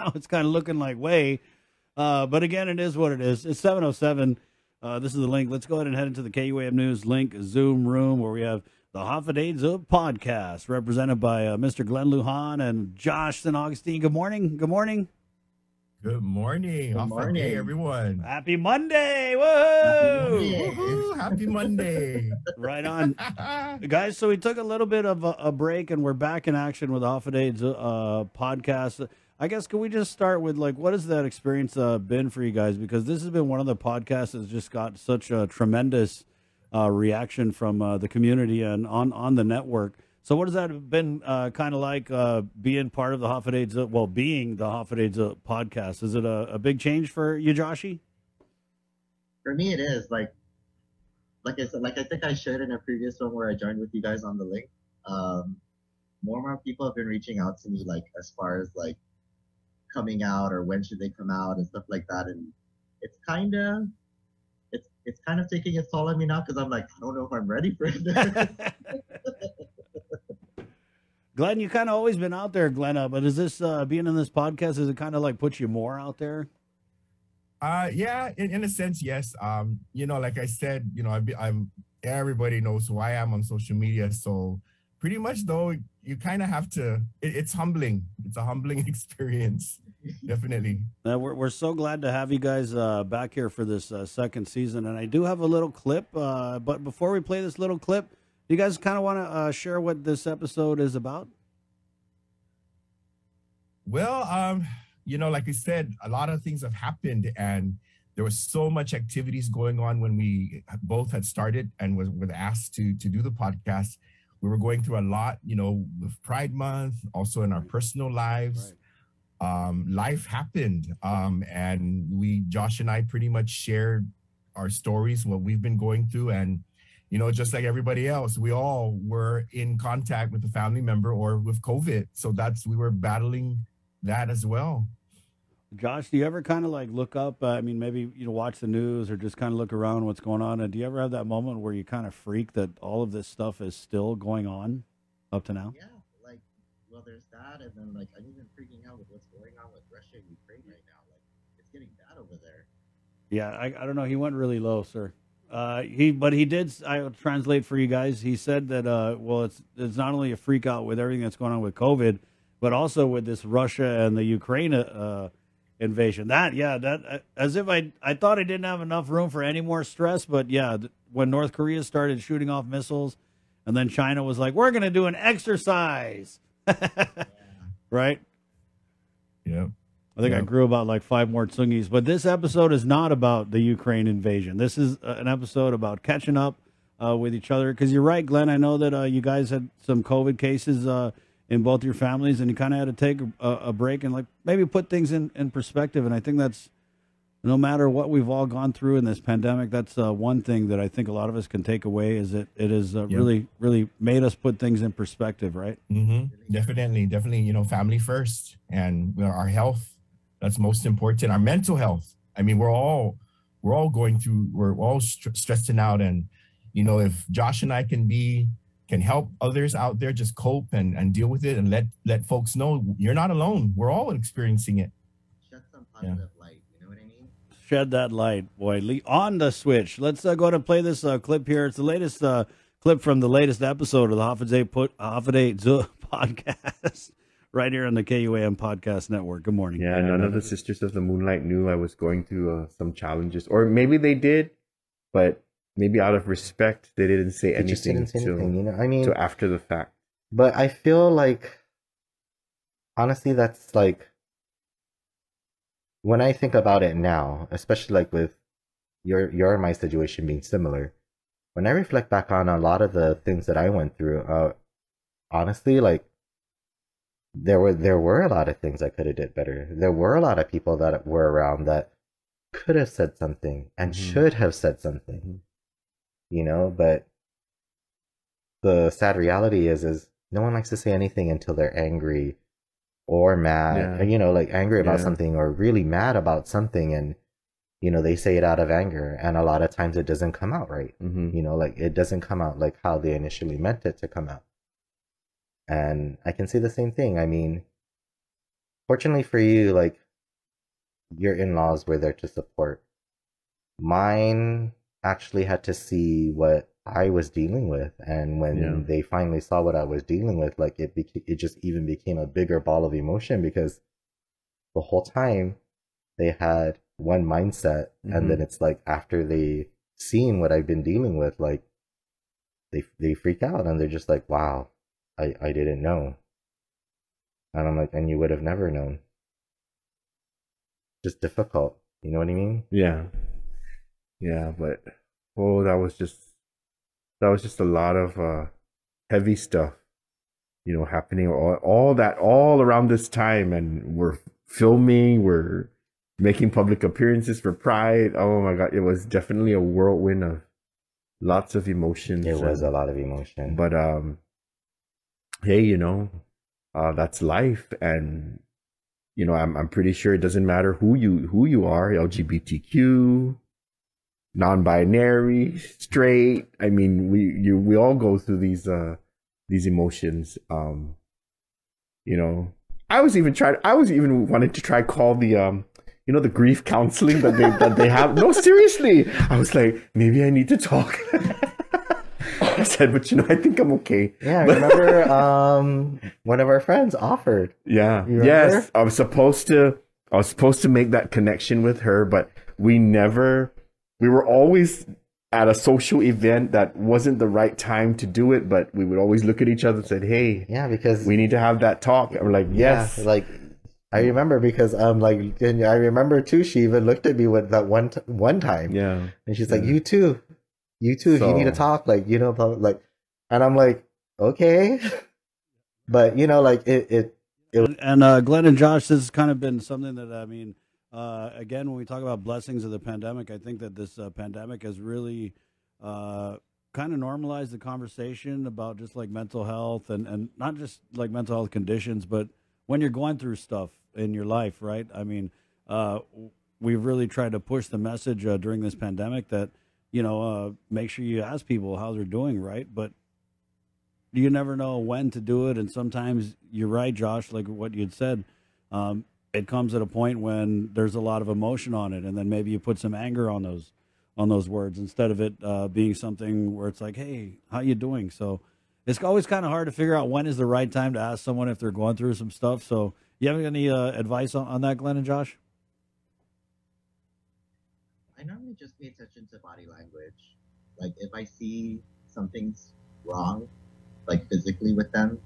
now it's kind of looking like way. But again, it is what it is. It's 7:07. This is the link. Let's go ahead and head into the KUAM News link Zoom room where we have the Hafa Adai Yu podcast represented by Mr. Glenn Lujan and Josh St. Augustine. Good morning. Good morning. Good morning. Good morning, everyone. Happy Monday. Whoa. Happy Monday. Right on. Guys, so we took a little bit of a break and we're back in action with the Hafa Adai Yu podcast. I guess, can we just start with, like, what has that experience been for you guys? Because this has been one of the podcasts that's just got such a tremendous reaction from the community and on the network. So what has that been kind of like being part of the Hafa Adai Yu, well, being the Hafa Adai Yu podcast? Is it a big change for you, Joshi? For me, it is. Like I said, like I think I shared in a previous one where I joined with you guys on the link. More and more people have been reaching out to me, like, as far as, like, coming out or when should they come out and stuff like that. And it's kind of taking its toll on me now because I'm like, I don't know if I'm ready for it. Glenn, you kind of always been out there, Glenn, but is this being in this podcast, is it kind of like put you more out there? Yeah, in a sense, yes. Like I said, I'm everybody knows who I am on social media. So pretty much, though, you kind of have to, it's humbling. It's a humbling experience. Definitely. We're so glad to have you guys back here for this second season. And I do have a little clip, but before we play this little clip, do you guys kind of want to share what this episode is about? Well, like I said, a lot of things have happened and there was so much activities going on when we both had started and were asked to do the podcast. We were going through a lot, with Pride Month, also in our personal lives. Right. Life happened. And Josh and I pretty much shared our stories, what we've been going through. And, just like everybody else, we all were in contact with a family member or with COVID. So we were battling that as well. Josh, do you ever kind of like look up, maybe, watch the news or just kind of look around what's going on? And do you ever have that moment where you kind of freak that all of this stuff is still going on up to now? Yeah, well, there's that. And then, I'm even freaking out with what's going on with Russia and Ukraine right now. It's getting bad over there. Yeah, I don't know. He went really low, sir. But he did, I'll translate for you guys. He said that, it's not only a freak out with everything that's going on with COVID, but also with this Russia and the Ukraine invasion. As if I thought I didn't have enough room for any more stress. But yeah, when North Korea started shooting off missiles and then China was like, we're going to do an exercise. Right? Yeah. I think I grew about like 5 more tsungi's. But this episode is not about the Ukraine invasion. This is an episode about catching up with each other. Because you're right, Glenn. I know that you guys had some COVID cases in both your families, and you kind of had to take a break and maybe put things in perspective. And I think that's, no matter what we've all gone through in this pandemic, that's one thing that I think a lot of us can take away is that it has really, really made us put things in perspective, right? Mm-hmm. Definitely, family first and our health. That's most important. Our mental health. I mean, we're all going through, we're all stressing out. And, if Josh and I can help others out there just cope and deal with it and let folks know you're not alone. We're all experiencing it. Shed some positive light, you know what I mean? Shed that light, boy. On the switch. Let's go ahead and play this clip here. It's the latest clip from the latest episode of the Hafa Adai Yu podcast right here on the KUAM Podcast Network. Good morning. Yeah, none of the Sisters of the Moonlight knew I was going through some challenges. Or maybe they did, but maybe out of respect, they didn't say anything until after the fact. But I feel like, honestly, that's when I think about it now, especially with your and my situation being similar, when I reflect back on a lot of the things that I went through, honestly, there were a lot of things I could have did better. There were a lot of people that were around that could have said something and should have said something. But the sad reality is no one likes to say anything until they're angry or mad, angry about something or really mad about something. And, they say it out of anger. And a lot of times it doesn't come out right. It doesn't come out like how they initially meant it to come out. And I can say the same thing. I mean, fortunately for you, like, your in-laws were there to support. Mine actually had to see what I was dealing with, and when they finally saw what I was dealing with, like, it just even became a bigger ball of emotion, because the whole time they had one mindset, and then it's like after they seen what I've been dealing with, like, they freak out and they're just like, wow, I didn't know. And I'm like, and you would have never known. Just difficult, you know what I mean? Yeah, but that was just a lot of heavy stuff, happening all around this time, and we're filming, we're making public appearances for Pride. Oh my God, it was definitely a whirlwind of lots of emotions. It was a lot of emotion, but hey, that's life, and I'm pretty sure it doesn't matter who you are, LGBTQ, non-binary, straight. I mean, we all go through these emotions. I was even wanting to try call the the grief counseling that they have. No, seriously, I was like, maybe I need to talk. I said, but I think I'm okay. Yeah, I remember one of our friends offered. Yeah. Yes. I was supposed to make that connection with her, but we were always at a social event that wasn't the right time to do it, but we would always look at each other and said, hey, because we need to have that talk. And we're like, yes. Yeah, like, I remember, because and I remember too, she even looked at me with that one time. Yeah. And she's like, you too, so, if you need to talk, like, and I'm like, okay. But, like, it and Glenn and Josh, this has kind of been something that, I mean, again, when we talk about blessings of the pandemic, I think that this pandemic has really kind of normalized the conversation about just like mental health, and not just like mental health conditions, but when you're going through stuff in your life, right? I mean, we've really tried to push the message during this pandemic that, make sure you ask people how they're doing, right? But you never know when to do it. And sometimes you're right, Josh, like what you'd said, it comes at a point when there's a lot of emotion on it. And then maybe you put some anger on those words instead of it being something where it's like, hey, how you doing? So it's always kind of hard to figure out when is the right time to ask someone if they're going through some stuff. So you have any advice on that, Glenn and Josh? I normally just pay attention to body language. Like, if I see something's wrong, like physically with them,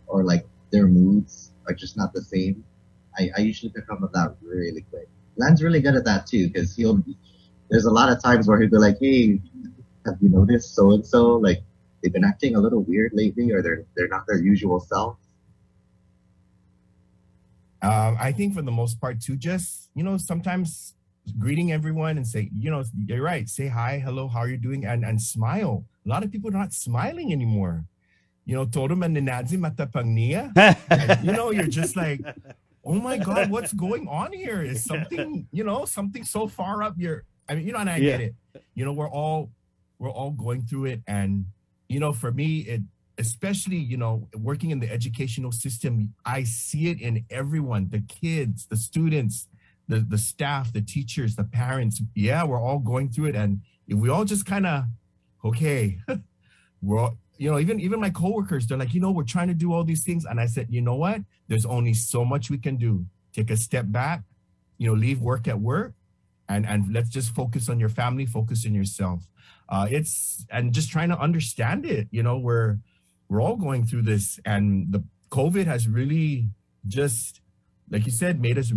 or like their moods are just not the same, I usually pick up on that really quick. Len's really good at that too, because there's a lot of times where he'll be like, hey, have you noticed so and so? Like, they've been acting a little weird lately, or they're not their usual self. I think for the most part too, just, sometimes greeting everyone and say, you're right. Say hi, hello, how are you doing? And smile. A lot of people are not smiling anymore. Todo maninazi matapangnia. You're just like, oh my God, what's going on here? Is something, something so far up your, and I get it. We're all going through it. And, for me, it, especially, working in the educational system, I see it in everyone, the kids, the students, the staff, the teachers, the parents. Yeah, we're all going through it. And if we all just kind of, okay, we're all, even my coworkers, they're like, we're trying to do all these things. And I said, you know what? There's only so much we can do. Take a step back, leave work at work, and let's just focus on your family, focus on yourself. And just trying to understand it. We're all going through this, and the COVID has really just, like you said, made us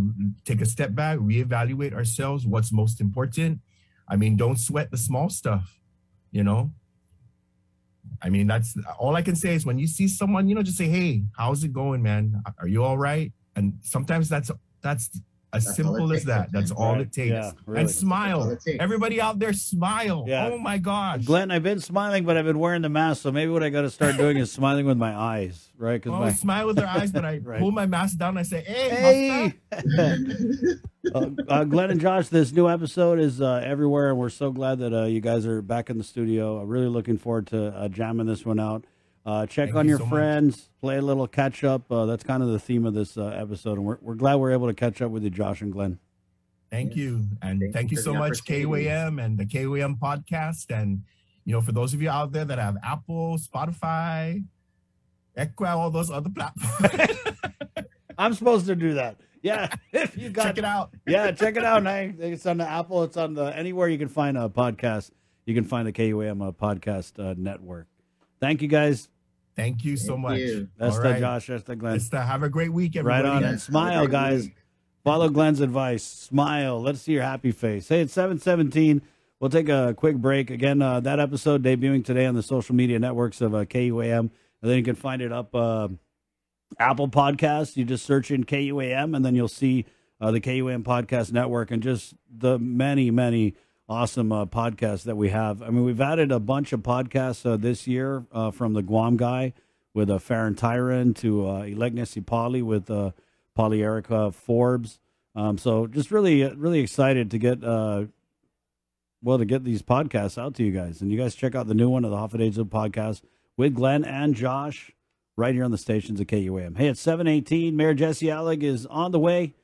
take a step back, reevaluate ourselves, what's most important. Don't sweat the small stuff, that's all I can say is when you see someone, just say, hey, how's it going, man? Are you all right? And sometimes that's as simple as that. That's all it takes. Yeah, really. And smile. Everybody out there, smile. Yeah. Oh my gosh. Glenn, I've been smiling, but I've been wearing the mask. So maybe what I got to start doing is smiling with my eyes, right? Smile with their eyes, but I right. pull my mask down and I say, hey. Glenn and Josh, this new episode is everywhere, and we're so glad that you guys are back in the studio. I'm really looking forward to jamming this one out. Check Thank on you your so much. friends, play a little catch up. That's kind of the theme of this episode, and we're glad we're able to catch up with you, Josh and Glenn. Thank you. And Thank thank you you for so the much, opportunity. KUAM and the KUAM podcast. And, for those of you out there that have Apple, Spotify, Equa, all those other platforms, I'm supposed to do that. Yeah, if you got check it out. Yeah, check it out. It's on the Apple. It's on the anywhere you can find a podcast. You can find the KUAM podcast network. Thank you, guys. Thank you so Thank much. you. That's All the right. Josh. That's the Glenn. Have a great week, Right everybody. on. Yes, And smile, have a great guys. week. Follow Glenn's advice. Smile. Let's see your happy face. Hey, it's 7:17. We'll take a quick break. Again, that episode debuting today on the social media networks of KUAM. And then you can find it up Apple Podcasts. You just search in KUAM, and then you'll see the KUAM Podcast Network and just the many, many awesome podcasts that we have. I mean, we've added a bunch of podcasts this year from the Guam guy with Farron Tyron to Ilegna Pali with Polly Erica Forbes. So just really, really excited to get to get these podcasts out to you guys. And you guys check out the new one of the Hafa Adai Yu podcast with Glenn and Josh right here on the stations of KUAM. Hey, it's 7:18. Mayor Jesse Alec is on the way.